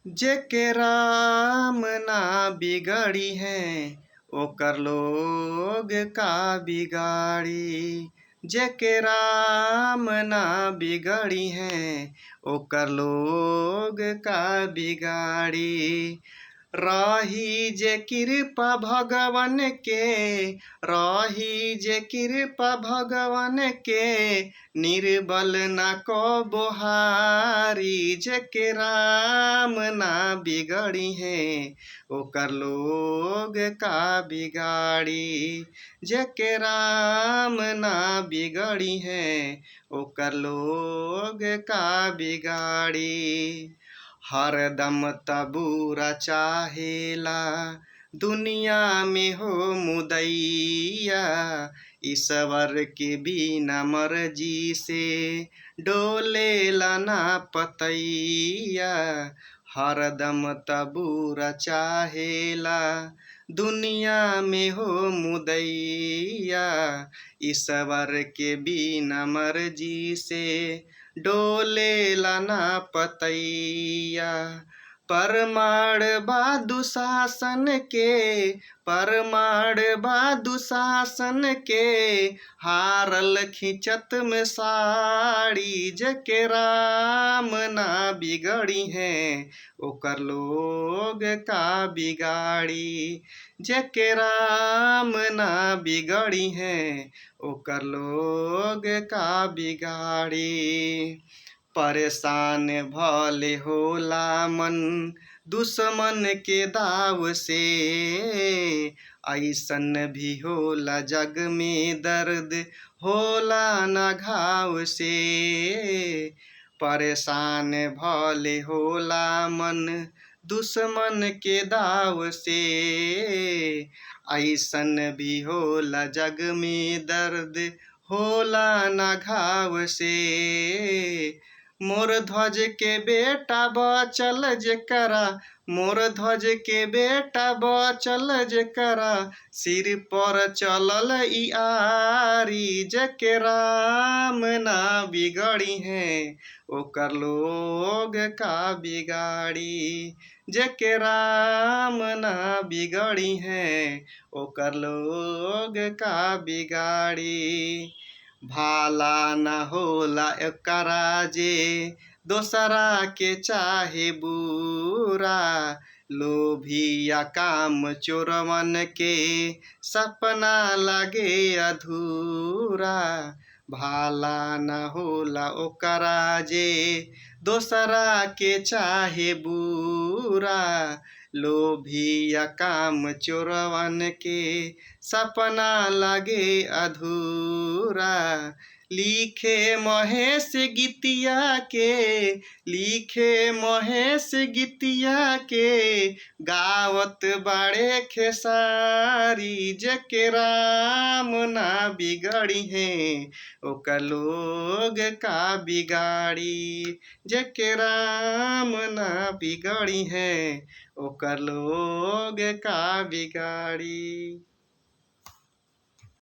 जेके राम ना बिगड़ी है ओकर लोग का बिगाड़ी। जेके राम ना बिगड़ी है ओकर लोग का बिगाड़ी। रही जे कृपा भगवन के, रही जे कृपा भगवन के, निर्बल न को बोहारी। जेके राम ना बिगड़ी है ओकर लोग का बिगाड़ी। जेके राम ना बिगड़ी है ओकर लोग का बिगाड़ी। हरदम तबूरा चाहेला दुनिया में हो मुदैया। ईश्वर के बिना मर्जी से डोलेला ना पतैया। हरदम तबूरा चाहेला दुनिया में हो मुदैया। ईश्वर के बिना मर्जी से डोलेला ना पतैया। परमाण बा दुशासन के, परमाण बा दुशासन के, हारल खिंचत में साड़ी। जेके राम ना बिगड़ी है ओकर लोग का बिगाड़ी। जेके राम ना बिगड़ी है ओकर लोग का बिगाड़ी। परेशान भले होला मन दुश्मन के दाव से, ऐसन भी होला जग में दर्द होला न घाव से। परेशान भले होला मन दुश्मन के दाव से, ऐसन भी होला जग में दर्द होला न घाव से। मोर ध्वज के बेटा बचल जेकरा, मोर ध्वज के बेटा बचल जेकरा, सिर पर चलल ई आरी। जेके राम ना बिगड़ी है ओकर लोग का बिगाड़ी। जेके राम ना बिगड़ी है ओकर लोग का बिगाड़ी। भाला न होला एकरा जे दोसरा के चाहे बुरा। लोभिया काम चोरवन के सपना लगे अधूरा। भाला न होला ओकरा जे दोसरा के चाहे बुरा। लोभिया काम चोरवन के सपना लगे अधूरा। लिखे महेश गीतिया के, लिखे महेश गीतिया के, गावत बड़े खेसारी। जेके राम ना बिगड़ी है ओकर लोग का बिगाड़ी। जेके राम ना बिगड़ी है ओकर लोग का बिगाड़ी।